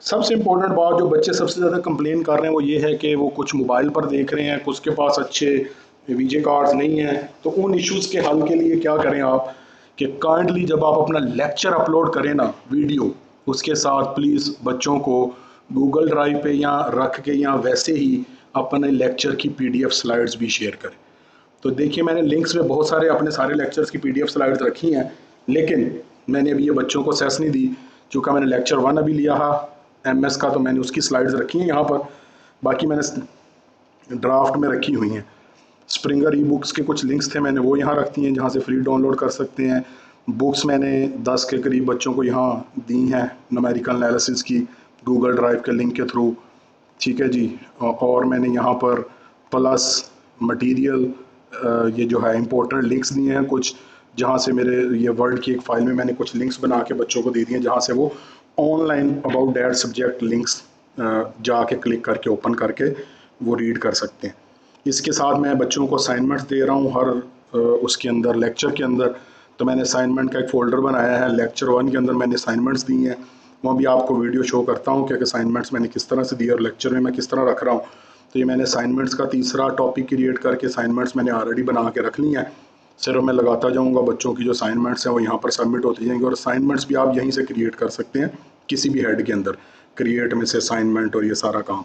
सबसे इम्पोर्टेंट बात जो बच्चे सबसे ज़्यादा कंप्लेन कर रहे हैं वो ये है कि वो कुछ मोबाइल पर देख रहे हैं, कुछ के पास अच्छे वीजे कार्ड्स नहीं हैं। तो उन इश्यूज़ के हल के लिए क्या करें आप कि काइंडली जब आप अपना लेक्चर अपलोड करें ना वीडियो, उसके साथ प्लीज़ बच्चों को गूगल ड्राइव पे या रख के या वैसे ही अपने लेक्चर की PDF स्लाइड्स भी शेयर करें। तो देखिए मैंने लिंक्स में बहुत सारे अपने सारे लेक्चर्स की PDF स्लाइड्स रखी हैं, लेकिन मैंने अभी ये बच्चों को सेस नहीं दी। चूँकि मैंने लेक्चर 1 अभी लिया है MS का, तो मैंने उसकी स्लाइड्स रखी हैं यहाँ पर, बाकी मैंने ड्राफ्ट में रखी हुई हैं। स्प्रिंगर ई-बुक्स के कुछ लिंक्स थे, मैंने वो यहाँ रख दी हैं जहाँ से फ्री डाउनलोड कर सकते हैं। बुक्स मैंने 10 के करीब बच्चों को यहाँ दी हैं न्यूमेरिकल एनालिसिस की, गूगल ड्राइव के लिंक के थ्रू। ठीक है जी, और मैंने यहाँ पर प्लस मटेरियल ये जो है इम्पोर्टेंट लिंक्स दिए हैं कुछ, जहाँ से मेरे ये वर्ड की एक फ़ाइल में मैंने कुछ लिंक्स बना के बच्चों को दे दिए जहाँ से वो online about that subject links जाके क्लिक करके ओपन करके वो रीड कर सकते हैं। इसके साथ मैं बच्चों को असाइनमेंट्स दे रहा हूँ हर उसके अंदर लेक्चर के अंदर। तो मैंने असाइनमेंट का एक फ़ोल्डर बनाया है, लेक्चर 1 के अंदर मैंने असाइनमेंट्स दी हैं, वहाँ भी आपको वीडियो शो करता हूँ कि असाइनमेंट्स मैंने किस तरह से दिए और लेक्चर में मैं किस तरह रख रहा हूँ। तो ये मैंने असाइनमेंट्स का तीसरा टॉपिक क्रिएट करके असाइनमेंट्स मैंने ऑलरेडी बना के रख ली हैं। सिर्फ मैं लगाता जाऊँगा, बच्चों की जो असाइनमेंट्स हैं वो यहाँ पर सबमिट होती जाएंगी। और असाइनमेंट्स भी आप यहीं से क्रिएट कर सकते हैं, किसी भी हेड के अंदर क्रिएट में से असाइनमेंट और ये सारा काम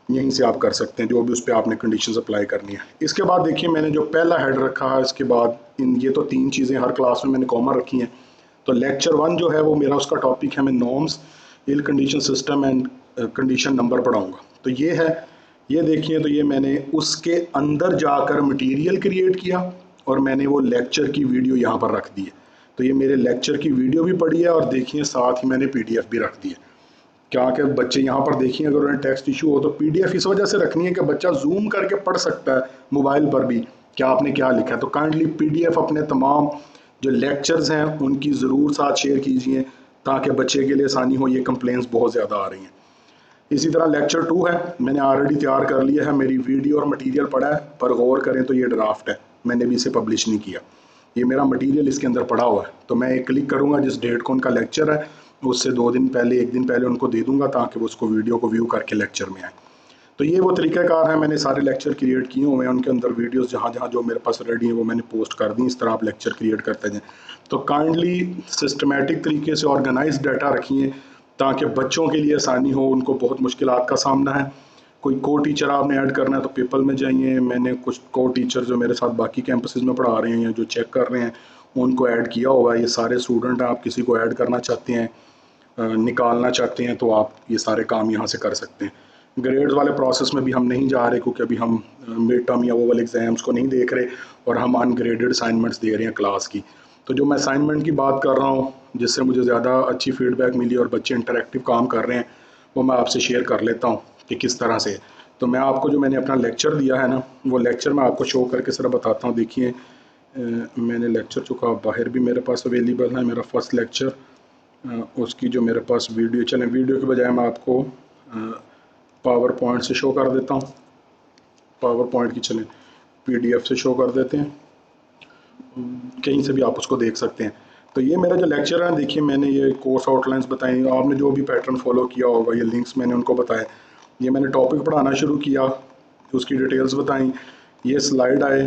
यहीं से आप कर सकते हैं, जो भी उस पर आपने कंडीशंस अप्लाई करनी है। इसके बाद देखिए मैंने जो पहला हेड रखा है, इसके बाद ये तो 3 चीज़ें हर क्लास में मैंने कॉमन रखी हैं। तो लेक्चर 1 जो है वो मेरा उसका टॉपिक है, मैं norms, ill condition system and condition number पढ़ाऊँगा। तो ये है, ये देखिए, तो ये मैंने उसके अंदर जाकर मटेरियल क्रिएट किया और मैंने वो लेक्चर की वीडियो यहाँ पर रख दी है। तो ये मेरे लेक्चर की वीडियो भी पढ़ी है और देखिए साथ ही मैंने PDF भी रख दी है। क्या कि बच्चे यहाँ पर देखिए अगर उन्हें टेक्स्ट इशू हो तो PDF इस वजह से रखनी है कि बच्चा जूम करके पढ़ सकता है मोबाइल पर भी कि आपने क्या लिखा है। तो काइंडली PDF अपने तमाम जो लेक्चर्स हैं उनकी ज़रूर साथ शेयर कीजिए ताकि बच्चे के लिए आसानी हो। ये कंप्लेंट्स बहुत ज़्यादा आ रही हैं। इसी तरह लेक्चर 2 है, मैंने ऑलरेडी तैयार कर लिया है, मेरी वीडियो और मटेरियल पड़ा है, पर गौर करें तो ये ड्राफ्ट है, मैंने भी इसे पब्लिश नहीं किया। ये मेरा मटेरियल इसके अंदर पड़ा हुआ है। तो मैं एक क्लिक करूँगा, जिस डेट को उनका लेक्चर है उससे 2 दिन पहले, 1 दिन पहले उनको दे दूँगा ताकि वो उसको वीडियो को व्यू करके लेक्चर में आए। तो ये वो तरीक़ाकार है, मैंने सारे लेक्चर क्रिएट किए हुए हैं, उनके अंदर वीडियोस जहाँ जहाँ जो मेरे पास रेडी हैं वो मैंने पोस्ट कर दी। इस तरह आप लेक्चर क्रिएट करते जाएँ। तो काइंडली सिस्टमेटिक तरीके से ऑर्गेनाइज डाटा रखिए ताकि बच्चों के लिए आसानी हो, उनको बहुत मुश्किलात का सामना है। कोई को टीचर आपने ऐड करना है तो पेपल में जाइए, मैंने कुछ को टीचर जो मेरे साथ बाकी कैंपसेस में पढ़ा रहे हैं या जो चेक कर रहे हैं उनको ऐड किया होगा। ये सारे स्टूडेंट हैं, आप किसी को ऐड करना चाहते हैं, निकालना चाहते हैं तो आप ये सारे काम यहाँ से कर सकते हैं। ग्रेड्स वाले प्रोसेस में भी हम नहीं जा रहे क्योंकि अभी हम मिड टर्म या वो वाले एग्ज़ाम्स को नहीं देख रहे और हम अनग्रेडेड असाइनमेंट्स दे रहे हैं क्लास की। तो जो मैं असाइनमेंट की बात कर रहा हूँ जिससे मुझे ज़्यादा अच्छी फीडबैक मिली और बच्चे इंटरेक्टिव काम कर रहे हैं, वो मैं आपसे शेयर कर लेता हूँ कि किस तरह से। तो मैं आपको जो मैंने अपना लेक्चर दिया है ना, वो लेक्चर मैं आपको शो करके सिर्फ बताता हूँ। देखिए मैंने लेक्चर चुका बाहर भी मेरे पास अवेलेबल है, मेरा फर्स्ट लेक्चर, उसकी जो मेरे पास वीडियो, चलें वीडियो के बजाय मैं आपको पावर पॉइंट से शो कर देता हूँ। पावर पॉइंट की चलें PDF से शो कर देते हैं, कहीं से भी आप उसको देख सकते हैं। तो ये मेरा जो लेक्चर है, देखिए मैंने ये कोर्स आउटलाइंस बताई, आपने जो भी पैटर्न फॉलो किया होगा, ये लिंक्स मैंने उनको बताए। ये मैंने टॉपिक पढ़ाना शुरू किया, उसकी डिटेल्स बताई, ये स्लाइड आए,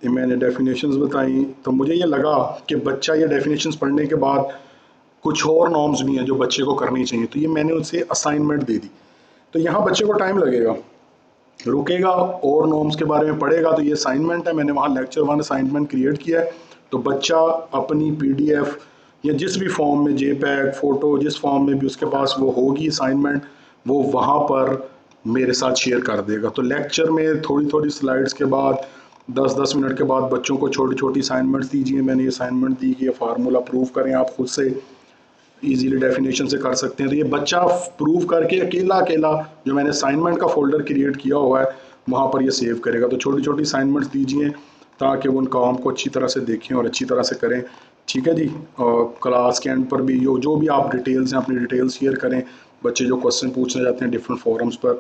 ये मैंने डेफिनेशंस बताई। तो मुझे ये लगा कि बच्चा ये डेफिनेशंस पढ़ने के बाद कुछ और नॉर्म्स भी हैं जो बच्चे को करनी चाहिए, तो ये मैंने उसे असाइनमेंट दे दी। तो यहाँ बच्चे को टाइम लगेगा, रुकेगा और नॉर्म्स के बारे में पढ़ेगा। तो ये असाइनमेंट है, मैंने वहाँ लेक्चर 1 असाइनमेंट क्रिएट किया है। तो बच्चा अपनी PDF या जिस भी फॉर्म में, JPEG फ़ोटो, जिस फॉर्म में भी उसके पास वो होगी असाइनमेंट, वो वहाँ पर मेरे साथ शेयर कर देगा। तो लेक्चर में थोड़ी थोड़ी स्लाइड्स के बाद 10-10 मिनट के बाद बच्चों को छोटी छोटी असाइनमेंट्स दीजिए। मैंने ये असाइनमेंट दी कि ये फार्मूला प्रूव करें, आप खुद से इजीली डेफिनेशन से कर सकते हैं। तो ये बच्चा प्रूव करके अकेला अकेला जो मैंने असाइनमेंट का फोल्डर क्रिएट किया हुआ है वहाँ पर ये सेव करेगा। तो छोटी छोटी असाइनमेंट्स दीजिए ताकि वो उन काम को अच्छी तरह से देखें और अच्छी तरह से करें। ठीक है जी। और क्लास के एंड पर भी जो भी आप डिटेल्स हैं अपनी डिटेल्स शेयर करें। बच्चे जो क्वेश्चन पूछना चाहते हैं डिफरेंट फोरम्स पर,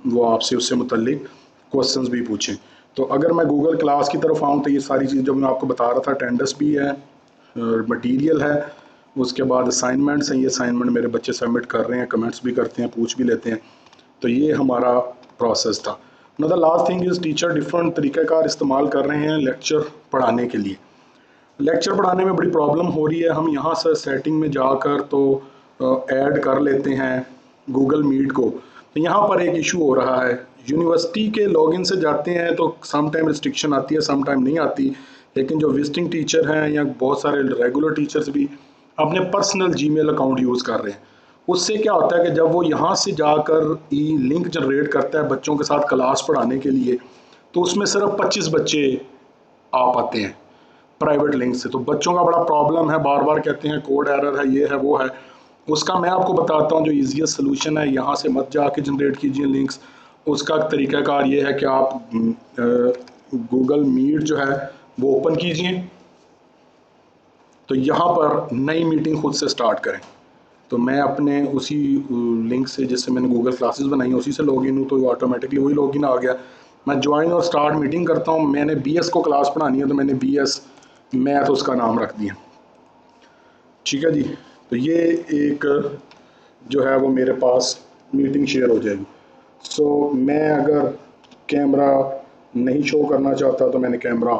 वो आपसे उससे मुतल्लिक क्वेश्चंस भी पूछें। तो अगर मैं गूगल क्लास की तरफ आऊँ तो ये सारी चीज़ जो मैं आपको बता रहा था, अटेंडेंस भी है, मटीरियल है, उसके बाद असाइनमेंट्स हैं। ये असाइनमेंट मेरे बच्चे सबमिट कर रहे हैं, कमेंट्स भी करते हैं, पूछ भी लेते हैं। तो ये हमारा प्रोसेस था। The last thing is teacher different तरीक़ाकार इस्तेमाल कर रहे हैं लेक्चर पढ़ाने के लिए। लेक्चर पढ़ाने में बड़ी प्रॉब्लम हो रही है। हम यहाँ से सेटिंग में जाकर तो ऐड कर लेते हैं गूगल मीट को, तो यहाँ पर एक इशू हो रहा है। यूनिवर्सिटी के लॉगिन से जाते हैं तो सम टाइम रिस्ट्रिक्शन आती है, सम टाइम नहीं आती। लेकिन जो विजिटिंग टीचर हैं या बहुत सारे रेगुलर टीचर्स भी अपने पर्सनल जीमेल अकाउंट यूज़ कर रहे हैं। उससे क्या होता है कि जब वो यहाँ से जाकर लिंक जनरेट करता है बच्चों के साथ क्लास पढ़ाने के लिए, तो उसमें सिर्फ 25 बच्चे आ पाते हैं प्राइवेट लिंक से। तो बच्चों का बड़ा प्रॉब्लम है, बार बार कहते हैं कोड एरर है, ये है वो है। उसका मैं आपको बताता हूँ जो ईजीएस्ट सोल्यूशन है। यहाँ से मत जाके जनरेट कीजिए लिंक्स। उसका तरीक़ाकार ये है कि आप गूगल मीट जो है वो ओपन कीजिए, तो यहाँ पर नई मीटिंग खुद से स्टार्ट करें। तो मैं अपने उसी लिंक से जिससे मैंने गूगल क्लासेस बनाई उसी से लॉगिन हूँ, तो ऑटोमेटिकली वही लॉगिन आ गया। मैं ज्वाइन और स्टार्ट मीटिंग करता हूँ। मैंने BS को क्लास पढ़ानी है तो मैंने BS मैथ उसका नाम रख दिया। ठीक है जी। तो ये एक जो है वो मेरे पास मीटिंग शेयर हो जाएगी। सो मैं अगर कैमरा नहीं शो करना चाहता तो मैंने कैमरा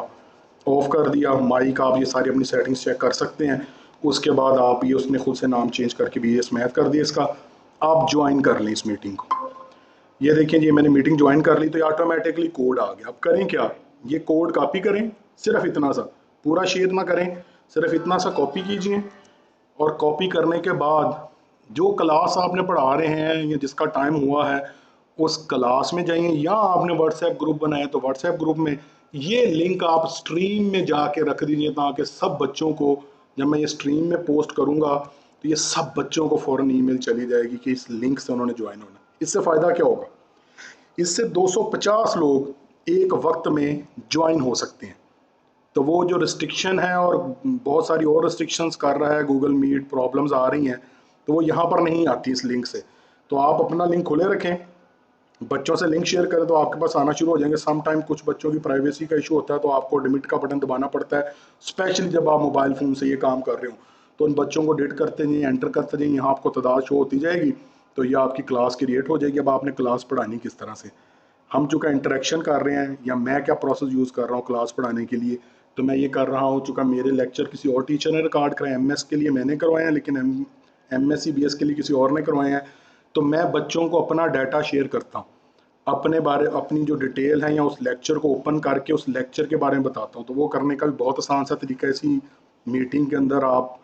ऑफ कर दिया। माइक आप ये सारी अपनी सेटिंग्स चेक कर सकते हैं। उसके बाद आप ये उसने खुद से नाम चेंज करके BS मैथ कर दिया इसका। आप ज्वाइन कर लें इस मीटिंग को। ये देखिए जी मैंने मीटिंग ज्वाइन कर ली तो ये ऑटोमेटिकली कोड आ गया। अब करें क्या, ये कोड कॉपी करें, सिर्फ इतना सा, पूरा शेयर ना करें, सिर्फ इतना सा कॉपी कीजिए। और कॉपी करने के बाद जो क्लास आपने पढ़ा रहे हैं या जिसका टाइम हुआ है उस क्लास में जाइए, या आपने व्हाट्सएप ग्रुप बनाया तो व्हाट्सएप ग्रुप में ये लिंक आप स्ट्रीम में जाके रख दीजिए, ताकि सब बच्चों को जब मैं ये स्ट्रीम में पोस्ट करूंगा तो ये सब बच्चों को फ़ौरन ईमेल चली जाएगी कि इस लिंक से उन्होंने ज्वाइन होना। इससे फ़ायदा क्या होगा, इससे 250 लोग एक वक्त में ज्वाइन हो सकते हैं। तो वो जो रिस्ट्रिक्शन है और बहुत सारी और रिस्ट्रिक्शंस कर रहा है गूगल मीट, प्रॉब्लम्स आ रही हैं, तो वो यहाँ पर नहीं आती इस लिंक से। तो आप अपना लिंक खुले रखें, बच्चों से लिंक शेयर करें तो आपके पास आना शुरू हो जाएंगे। सम टाइम कुछ बच्चों की प्राइवेसी का इशू होता है तो आपको डिलीट का बटन दबाना पड़ता है, स्पेशली जब आप मोबाइल फ़ोन से ये काम कर रहे हो। तो उन बच्चों को डिलीट करते जाइए, एंटर करते जाइए, यहाँ आपको तादाद शो होती जाएगी। तो ये आपकी क्लास क्रिएट हो जाएगी। अब आपने क्लास पढ़ानी किस तरह से, हम चूँकि इंटरेक्शन कर रहे हैं या मैं क्या प्रोसेस यूज़ कर रहा हूँ क्लास पढ़ाने के लिए, तो मैं ये कर रहा हूँ चूँकि मेरे लेक्चर किसी और टीचर ने रिकॉर्ड कराए, MS के लिए मैंने करवाए हैं, लेकिन MSc BS के लिए किसी और ने करवाए हैं, तो मैं बच्चों को अपना डाटा शेयर करता हूँ, अपने बारे अपनी जो डिटेल है या उस लेक्चर को ओपन करके उस लेक्चर के बारे में बताता हूँ। तो वो करने का भी बहुत आसान सा तरीका है। इसी मीटिंग के अंदर आप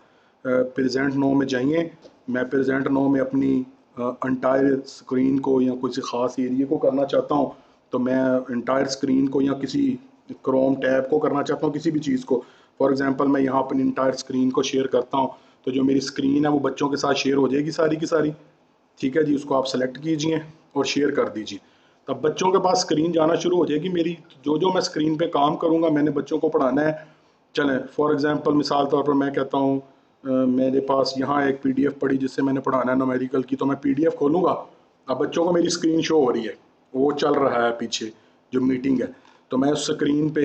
प्रेजेंट नो में जाइए, मैं प्रेजेंट नो में अपनी एंटायर स्क्रीन को या किसी ख़ास एरिया को करना चाहता हूँ, तो मैं एंटायर स्क्रीन को या किसी क्रोम टैब को करना चाहता हूँ, किसी भी चीज़ को। फॉर एग्जांपल मैं यहाँ अपनी एंटायर स्क्रीन को शेयर करता हूँ, तो जो मेरी स्क्रीन है वो बच्चों के साथ शेयर हो जाएगी सारी की सारी। ठीक है जी, उसको आप सेलेक्ट कीजिए और शेयर कर दीजिए, तब बच्चों के पास स्क्रीन जाना शुरू हो जाएगी मेरी। जो जो मैं स्क्रीन पे काम करूँगा, मैंने बच्चों को पढ़ाना है। चलें फॉर एग्जांपल मिसाल तौर पर मैं कहता हूँ मेरे पास यहाँ एक PDF पड़ी जिससे मैंने पढ़ाना है न्यूमेरिकल की, तो मैं PDF खोलूँगा, अब बच्चों को मेरी स्क्रीन शो हो रही है, वो चल रहा है पीछे जो मीटिंग है, तो मैं उस स्क्रीन पे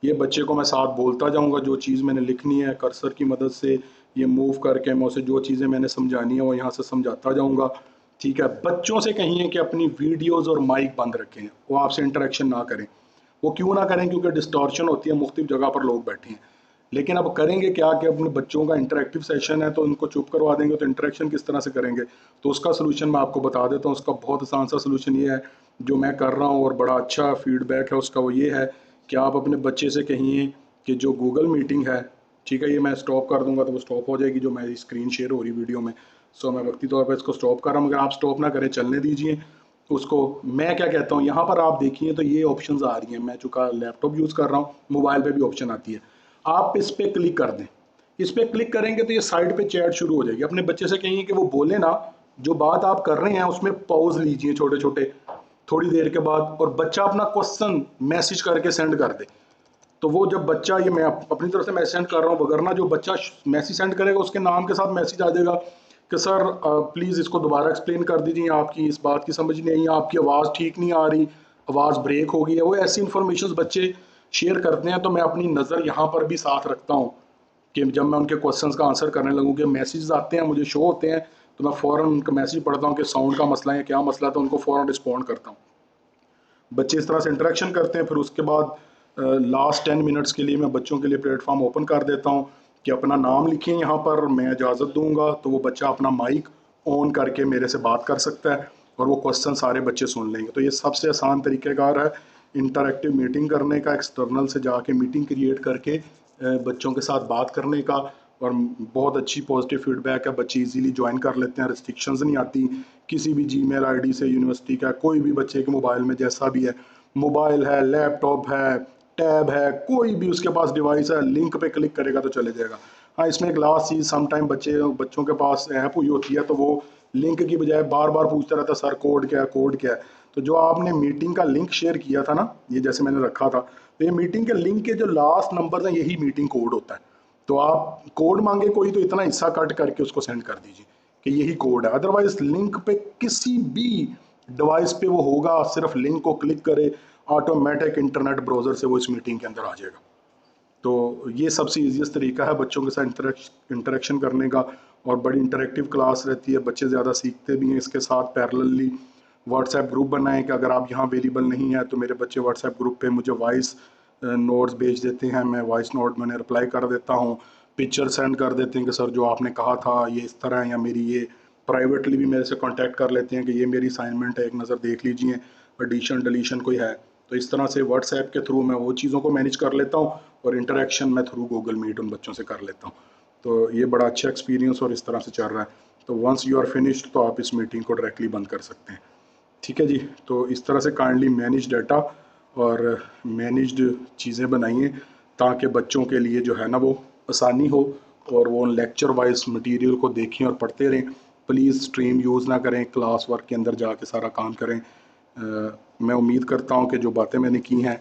ये बच्चे को मैं साथ बोलता जाऊंगा, जो चीज़ मैंने लिखनी है कर्सर की मदद से ये मूव करके मैं उसे जो चीज़ें मैंने समझानी है वो यहाँ से समझाता जाऊंगा। ठीक है, बच्चों से कहिए कि अपनी वीडियोस और माइक बंद रखें, वो आपसे इंटरेक्शन ना करें। वो क्यों ना करें? क्योंकि डिस्टॉर्शन होती है, मुख्तलिफ जगह पर लोग बैठे हैं। लेकिन अब करेंगे क्या कि अपने बच्चों का इंटरेक्टिव सेशन है तो उनको चुप करवा देंगे, तो इंटरेक्शन किस तरह से करेंगे? तो उसका सलूशन मैं आपको बता देता हूँ। उसका बहुत आसान सा सलूशन ये है, जो मैं कर रहा हूँ और बड़ा अच्छा फीडबैक है उसका, वो ये है कि आप अपने बच्चे से कहिए कि जो गूगल मीटिंग है, ठीक है, ये मैं स्टॉप कर दूंगा तो वो स्टॉप हो जाएगी जो मेरी स्क्रीन शेयर हो रही वीडियो में। सो मैं वक्ती तौर पर इसको स्टॉप कर रहा हूँ, मगर आप स्टॉप ना करें, चलने दीजिए उसको। मैं क्या कहता हूँ, यहाँ पर आप देखिए तो ये ऑप्शंस आ रही हैं। मैं चूँकि लैपटॉप यूज़ कर रहा हूँ, मोबाइल पे भी ऑप्शन आती है, आप इस पर क्लिक कर दें। इस पर क्लिक करेंगे तो ये साइड पे चैट शुरू हो जाएगी। अपने बच्चे से कहिए कि वो बोले ना, जो बात आप कर रहे हैं उसमें पॉज लीजिए छोटे छोटे थोड़ी देर के बाद, और बच्चा अपना क्वेश्चन मैसेज करके सेंड कर दे। तो वो जब बच्चा, ये मैं अपनी तरफ से मैसेज सेंड कर रहा हूँ, वगरना जो बच्चा मैसेज सेंड करेगा उसके नाम के साथ मैसेज आ जाएगा कि सर प्लीज़ इसको दोबारा एक्सप्लेन कर दीजिए, आपकी इस बात की समझ नहीं आई, आपकी आवाज़ ठीक नहीं आ रही, आवाज़ ब्रेक हो गई है। वो ऐसी इन्फॉर्मेशन बच्चे शेयर करते हैं, तो मैं अपनी नज़र यहाँ पर भी साथ रखता हूँ कि जब मैं उनके क्वेश्चंस का आंसर करने लगूँ कि मैसेज आते हैं मुझे शो होते हैं, तो मैं फ़ौरन उनका मैसेज पढ़ता हूँ कि साउंड का मसला है, क्या मसला, तो उनको फ़ौरन रिस्पॉन्ड करता हूँ। बच्चे इस तरह से इंटरेक्शन करते हैं। फिर उसके बाद लास्ट 10 मिनट्स के लिए मैं बच्चों के लिए प्लेटफॉर्म ओपन कर देता हूँ कि अपना नाम लिखिए यहाँ पर, मैं इजाज़त दूंगा तो वो बच्चा अपना माइक ऑन करके मेरे से बात कर सकता है और वो क्वेश्चन सारे बच्चे सुन लेंगे। तो ये सबसे आसान तरीक़ेकार है इंटरैक्टिव मीटिंग करने का, एक्सटर्नल से जाके मीटिंग क्रिएट करके बच्चों के साथ बात करने का। और बहुत अच्छी पॉजिटिव फीडबैक है, बच्चे इजीली ज्वाइन कर लेते हैं, रिस्ट्रिक्शंस नहीं आती। किसी भी जीमेल आईडी से यूनिवर्सिटी का कोई भी बच्चे के मोबाइल में जैसा भी है, मोबाइल है, लैपटॉप है, टैब है, कोई भी उसके पास डिवाइस है, लिंक पे क्लिक करेगा तो चले जाएगा। हाँ, इसमें एक लास्ट चीज़, समटाइम बच्चों के पास ऐप हुई होती है तो वो लिंक की बजाय बार बार पूछता रहता है सर कोड क्या है, कोड क्या है। तो जो आपने मीटिंग का लिंक शेयर किया था ना, ये जैसे मैंने रखा था, तो ये मीटिंग के लिंक के जो लास्ट नंबर हैं यही मीटिंग कोड होता है। तो आप कोड मांगे कोई तो इतना हिस्सा कट करके उसको सेंड कर दीजिए कि यही कोड है। अदरवाइज लिंक पे किसी भी डिवाइस पे वो होगा, सिर्फ लिंक को क्लिक करे, ऑटोमेटिक इंटरनेट ब्राउज़र से वो इस मीटिंग के अंदर आ जाएगा। तो ये सबसे ईजीएस्ट तरीका है बच्चों के साथ इंटरेक्शन करने का, और बड़ी इंटरेक्टिव क्लास रहती है, बच्चे ज़्यादा सीखते भी हैं। इसके साथ पैरेलली व्हाट्सएप ग्रुप बनाएं कि अगर आप यहाँ अवेलेबल नहीं हैं तो मेरे बच्चे व्हाट्सएप ग्रुप पे मुझे वॉइस नोट्स भेज देते हैं, मैं वॉइस नोट मैंने रिप्लाई कर देता हूँ, पिक्चर सेंड कर देते हैं कि सर जो आपने कहा था ये इस तरह है, या मेरी ये प्राइवेटली भी मेरे से कांटेक्ट कर लेते हैं कि ये मेरी असाइनमेंट है, एक नज़र देख लीजिए, एडिशन डिलीशन कोई है। तो इस तरह से व्हाट्सएप के थ्रू मैं वो चीज़ों को मैनेज कर लेता हूँ और इंटरेक्शन मैं थ्रू गूगल मीट उन बच्चों से कर लेता हूँ। तो ये बड़ा अच्छा एक्सपीरियंस और इस तरह से चल रहा है। तो वंस यू आर फिनिश्ड तो आप इस मीटिंग को डायरेक्टली बंद कर सकते हैं। ठीक है जी, तो इस तरह से काइंडली मैनेज डाटा और मैनेज्ड चीज़ें बनाइए ताकि बच्चों के लिए जो है ना वो आसानी हो और वो लेक्चर वाइज मटेरियल को देखें और पढ़ते रहें। प्लीज़ स्ट्रीम यूज़ ना करें, क्लास वर्क के अंदर जाके सारा काम करें। मैं उम्मीद करता हूँ कि जो बातें मैंने की हैं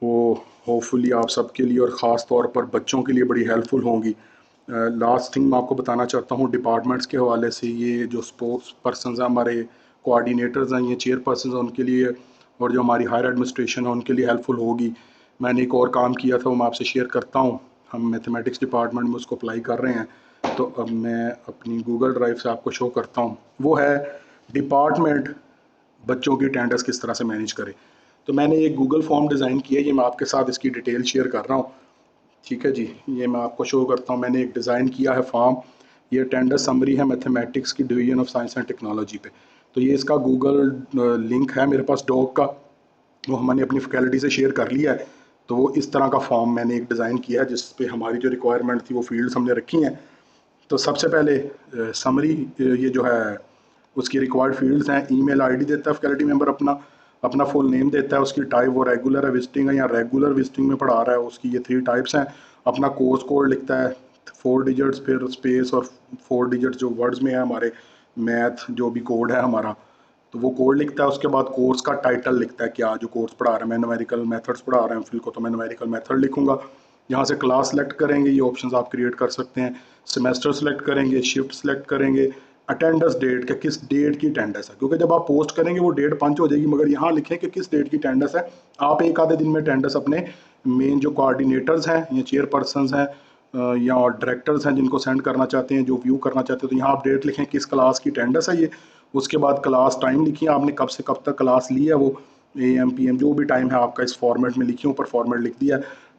वो होपफुली आप सबके लिए और ख़ास तौर पर बच्चों के लिए बड़ी हेल्पफुल होंगी। लास्ट थिंग मैं आपको बताना चाहता हूँ डिपार्टमेंट्स के हवाले से, ये जो स्पोर्ट्स पर्सन हैं, हमारे कोऑर्डिनेटर्स हैं, ये चेयरपर्सन हैं, उनके लिए, और जो हमारी हायर एडमिनिस्ट्रेशन है उनके लिए हेल्पफुल होगी। मैंने एक और काम किया था वो मैं आपसे शेयर करता हूँ। हम मैथमेटिक्स डिपार्टमेंट में उसको अप्लाई कर रहे हैं, तो अब मैं अपनी गूगल ड्राइव से आपको शो करता हूँ। वो है डिपार्टमेंट बच्चों की अटेंडेंस किस तरह से मैनेज करे। तो मैंने एक गूगल फॉर्म डिज़ाइन किया है, ये मैं आपके साथ इसकी डिटेल शेयर कर रहा हूँ। ठीक है जी, ये मैं आपको शो करता हूँ। मैंने एक डिज़ाइन किया है फॉर्म ये अटेंडेंस समरी है मैथमेटिक्स की division of science and technology पे। तो ये इसका गूगल लिंक है मेरे पास डॉक का, वो हमने अपनी फैकल्टी से शेयर कर लिया है। तो वो इस तरह का फॉर्म मैंने एक डिज़ाइन किया है जिस पे हमारी जो रिक्वायरमेंट थी वो फील्ड्स हमने रखी हैं। तो सबसे पहले समरी ये जो है उसकी रिक्वायर्ड फील्ड्स हैं। ईमेल आईडी देता है फैकल्टी मेंबर अपना, अपना फुल नेम देता है, उसकी टाइप वो रेगुलर है विजिटिंग है या रेगुलर विजिटिंग में पढ़ा रहा है, उसकी ये 3 टाइप्स हैं। अपना कोर्स कोड लिखता है 4 डिजिट्स, फिर स्पेस और 4 डिजिट्स जो वर्ड्स में है हमारे, मैथ जो भी कोड है हमारा, तो वो कोड लिखता है। उसके बाद कोर्स का टाइटल लिखता है, क्या जो कोर्स पढ़ा रहा है, मैं न्यूमेरिकल मेथड्स पढ़ा रहा हूँ फिल को, तो मैं न्यूमेरिकल मेथड लिखूंगा। यहाँ से क्लास सेलेक्ट करेंगे, ये ऑप्शंस आप क्रिएट कर सकते हैं। सेमेस्टर सेलेक्ट करेंगे, शिफ्ट सेलेक्ट करेंगे, अटेंडेंस डेट के किस डेट की अटेंडेंस है, क्योंकि जब आप पोस्ट करेंगे वो डेट पंच हो जाएगी, मगर यहाँ लिखें कि किस डेट की अटेंडेंस है। आप एक आधे दिन में अटेंडेंस अपने मेन जो कोऑर्डिनेटर्स हैं या चेयरपर्सन्स हैं या डायरेक्टर्स हैं जिनको सेंड करना चाहते हैं, जो व्यू करना चाहते हैं, तो यहाँ आप डेट लिखें किस क्लास की अटेंडेंस है ये। उसके बाद क्लास टाइम लिखिए, आपने कब से कब तक क्लास ली है, वो AM PM जो भी टाइम है आपका इस फॉर्मेट में लिखिए, ऊपर फॉर्मेट लिख दिया।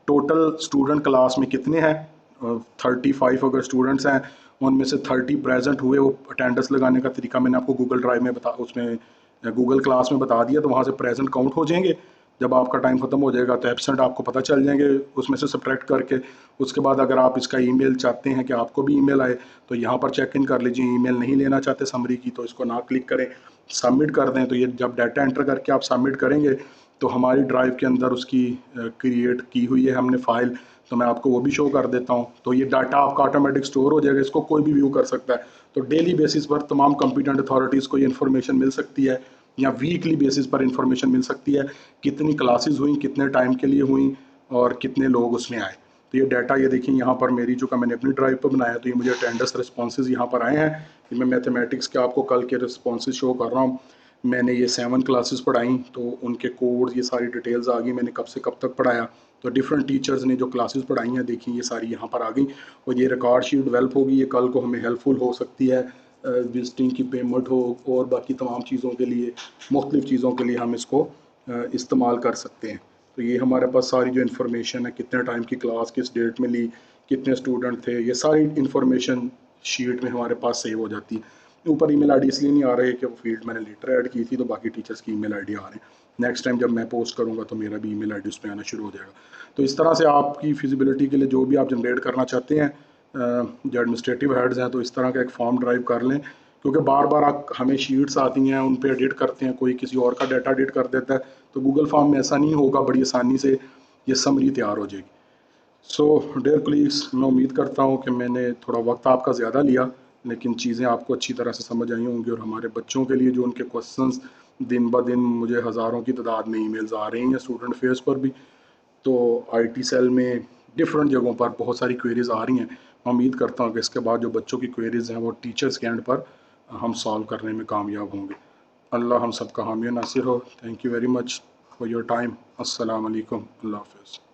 टोटल स्टूडेंट क्लास में कितने हैं, 35 अगर स्टूडेंट्स हैं उनमें से 30 प्रेजेंट हुए, वो अटेंडेंस लगाने का तरीका मैंने आपको गूगल ड्राइव में उसमें गूगल क्लास में बता दिया, तो वहाँ से प्रेजेंट काउंट हो जाएंगे। जब आपका टाइम ख़त्म हो जाएगा तो एब्सेंट आपको पता चल जाएंगे उसमें से सब्ट्रैक्ट करके। उसके बाद अगर आप इसका ईमेल चाहते हैं कि आपको भी ईमेल आए तो यहाँ पर चेक इन कर लीजिए। ईमेल नहीं लेना चाहते समरी की तो इसको ना क्लिक करें, सबमिट कर दें। तो ये जब डाटा एंटर करके आप सबमिट करेंगे तो हमारी ड्राइव के अंदर उसकी क्रिएट की हुई है हमने फ़ाइल, तो मैं आपको वो भी शो कर देता हूँ। तो ये डाटा आपका ऑटोमेटिक स्टोर हो जाएगा, इसको कोई भी व्यू कर सकता है। तो डेली बेसिस पर तमाम कॉम्पिटेंट अथॉरिटीज़ को ये इन्फॉर्मेशन मिल सकती है या वीकली बेसिस पर इंफॉर्मेशन मिल सकती है, कितनी क्लासेस हुई, कितने टाइम के लिए हुई और कितने लोग उसमें आए। तो ये डाटा ये देखिए यहाँ पर मेरी जो का मैंने अपनी ड्राइव पर बनाया, तो ये मुझे अटेंडेंस रिस्पॉन्सेज यहाँ पर आए हैं। ये मैं मैथमेटिक्स के आपको कल के रिस्पॉन्सेज शो कर रहा हूँ। मैंने ये 7 क्लासेस पढ़ाई, तो उनके कोड ये सारी डिटेल्स आ गई, मैंने कब से कब तक पढ़ाया। तो डिफरेंट टीचर्स ने जो क्लासेस पढ़ाई हैं देखिए ये सारी यहाँ पर आ गई, और ये रिकॉर्ड शीट डेवलप होगी, ये कल को हमें हेल्पफुल हो सकती है विजिटिंग की पेमेंट हो और बाकी तमाम चीज़ों के लिए, मुख्तलिफ़ चीज़ों के लिए हम इसको इस्तेमाल कर सकते हैं। तो ये हमारे पास सारी जो इन्फॉर्मेशन है, कितने टाइम की क्लास किस डेट में ली, कितने स्टूडेंट थे, ये सारी इन्फॉर्मेशन शीट में हमारे पास सेव हो जाती है। ऊपर ईमेल आईडी इसलिए नहीं आ रही है कि वो फील्ड मैंने लेटर ऐड की थी, तो बाकी टीचर्स की ईमेल आईडी आ रहे हैं। नेक्स्ट टाइम जब मैं पोस्ट करूँगा तो मेरा भी ईमेल आईडी उस पर आना शुरू हो जाएगा। तो इस तरह से आपकी फिजिबिलिटी के लिए जो भी आप जनरेट करना चाहते हैं, जो एडमिनिस्ट्रेटिव हेड्स हैं, तो इस तरह का एक फॉर्म ड्राइव कर लें, क्योंकि बार बार आप हमें शीट्स आती हैं उन पर एडिट करते हैं, कोई किसी और का डाटा एडिट कर देता है, तो गूगल फॉर्म में ऐसा नहीं होगा, बड़ी आसानी से ये समरी तैयार हो जाएगी। सो डियर कलीग्स, मैं उम्मीद करता हूँ कि मैंने थोड़ा वक्त आपका ज़्यादा लिया, लेकिन चीज़ें आपको अच्छी तरह से समझ आई होंगी। और हमारे बच्चों के लिए जो उनके क्वेश्चंस दिन ब दिन मुझे हज़ारों की तादाद में ईमेल्स आ रही हैं स्टूडेंट फेस पर भी, तो IT सेल में डिफरेंट जगहों पर बहुत सारी क्वेरीज़ आ रही हैं। मैं उम्मीद करता हूँ कि इसके बाद जो बच्चों की क्वेरीज़ हैं वो टीचर्स के एंड पर हम सॉल्व करने में कामयाब होंगे। अल्लाह हम सबका हामी नासिर हो। Thank you very much for your time. अस्सलाम वालेकुम। अल्लाह हाफ़िज़।